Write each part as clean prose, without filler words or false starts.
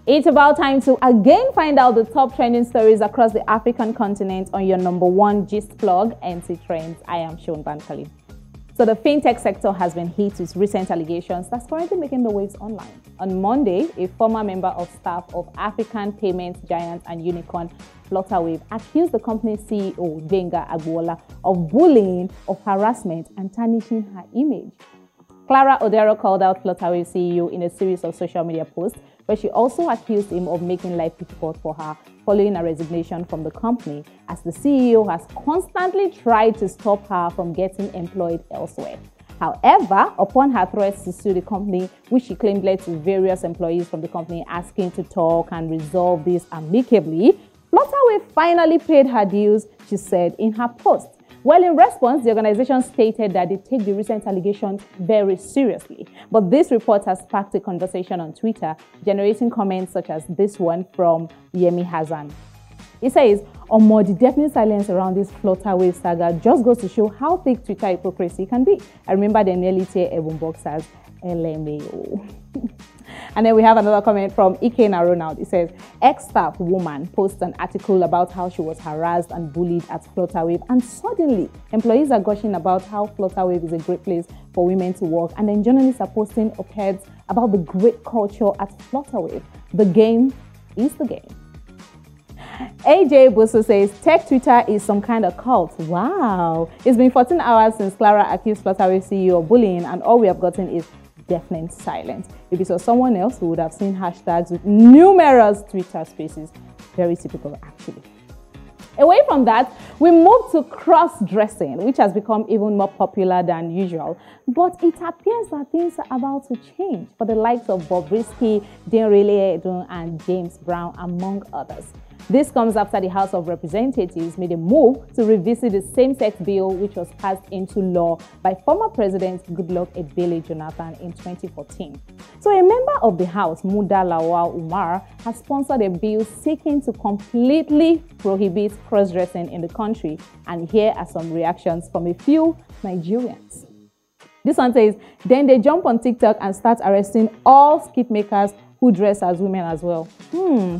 It's about time to again find out the top trending stories across the African continent on your #1 gist blog, NC Trends. I am Sean Bankali. So the fintech sector has been hit with recent allegations that's currently making the waves online. On Monday, a former member of staff of African payments giant and unicorn Flutterwave accused the company's CEO, Denrele Edun, of bullying, of harassment, and tarnishing her image. Hara ment called out Flutterwave CEO in a series of social media posts, where she also accused him of making life difficult for her following a resignation from the company, as the CEO has constantly tried to stop her from getting employed elsewhere. However, upon her threats to sue the company, which she claimed led to various employees from the company asking to talk and resolve this amicably, Flutterwave finally paid her dues, she said in her post. Well, in response, the organization stated that they take the recent allegations very seriously. But this report has sparked a conversation on Twitter, generating comments such as this one from Yemi Hassan. It says, "Omo, the definite silence around this Flutterwave saga just goes to show how thick Twitter hypocrisy can be. I remember the Denrele Edun boxers, LMAO." And then we have another comment from Ike Ronald. It says, "Ex-staff woman posts an article about how she was harassed and bullied at Flutterwave, and suddenly employees are gushing about how Flutterwave is a great place for women to work, and then journalists are posting op-eds about the great culture at Flutterwave. The game is the game." AJ Boso says, "Tech Twitter is some kind of cult." Wow. It's been 14 hours since Clara accused Flutterwave CEO of bullying, and all we have gotten is deafening silence. If it was someone else, we would have seen hashtags with numerous Twitter spaces. Very typical, actually. Away from that, we move to cross-dressing, which has become even more popular than usual. But it appears that things are about to change for the likes of Bobrisky, Denrele Edun, and James Brown, among others. This comes after the House of Representatives made a move to revisit the same-sex bill, which was passed into law by former President Goodluck Ebele Jonathan in 2014. So a member of the House, Muda Lawal Umar, has sponsored a bill seeking to completely prohibit cross-dressing in the country. And here are some reactions from a few Nigerians. This one says, "Then they jump on TikTok and start arresting all skit makers who dress as women as well."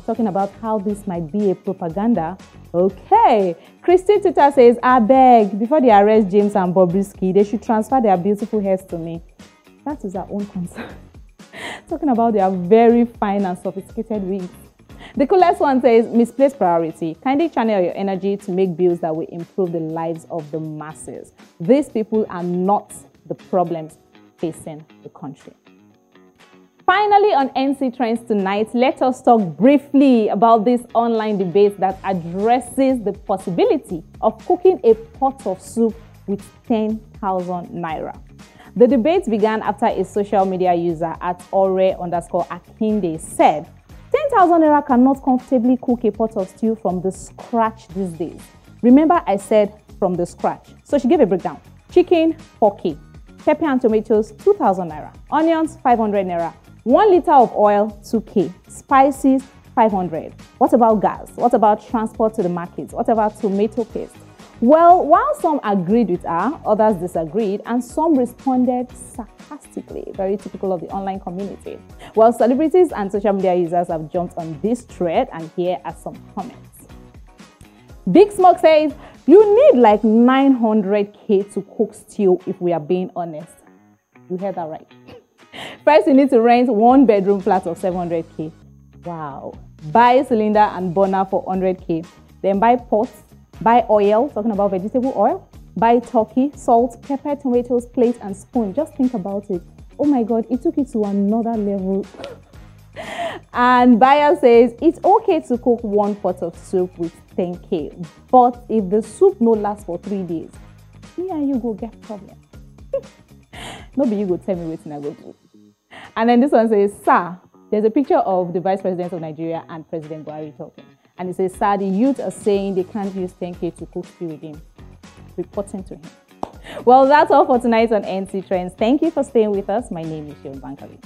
Talking about how this might be a propaganda. Okay. Christy Twitter says, "I beg, before they arrest James and Bobrisky, they should transfer their beautiful hairs to me." That is our own concern. Talking about their very fine and sophisticated wigs. The coolest one says, "Misplaced priority. Kindly channel your energy to make bills that will improve the lives of the masses. These people are not the problems facing the country." Finally, on NC Trends tonight, let us talk briefly about this online debate that addresses the possibility of cooking a pot of soup with 10,000 naira. The debate began after a social media user at ore_akinde said, 10,000 naira cannot comfortably cook a pot of stew from the scratch these days. Remember, I said from the scratch. So she gave a breakdown. Chicken, 4K. Pepper and tomatoes, 2,000 naira. Onions, 500 naira. 1 liter of oil, 2K. Spices, 500. What about gas? What about transport to the markets? What about tomato paste? Well, while some agreed with her, others disagreed, and some responded sarcastically, very typical of the online community. Well, celebrities and social media users have jumped on this thread, and here are some comments. Big Smoke says, "You need like 900K to cook stew if we are being honest." You heard that right. First, you need to rent 1-bedroom flat of 700K. Wow. Buy cylinder and burner for 100K. Then buy pots, buy oil, talking about vegetable oil, buy turkey, salt, pepper, tomatoes, plate, and spoon. Just think about it. Oh my God, it took it to another level. And buyer says, "It's okay to cook 1 pot of soup with 10K, but if the soup no lasts for 3 days, me and you go get problem." Nobody you go tell me what I go do. And then this one says, "Sir," there's a picture of the Vice President of Nigeria and President Buhari talking. And it says, "Sir, the youth are saying they can't use 10K to cook stew with him." Reporting to him. Well, that's all for tonight on NC Trends. Thank you for staying with us. My name is Sean Bankali.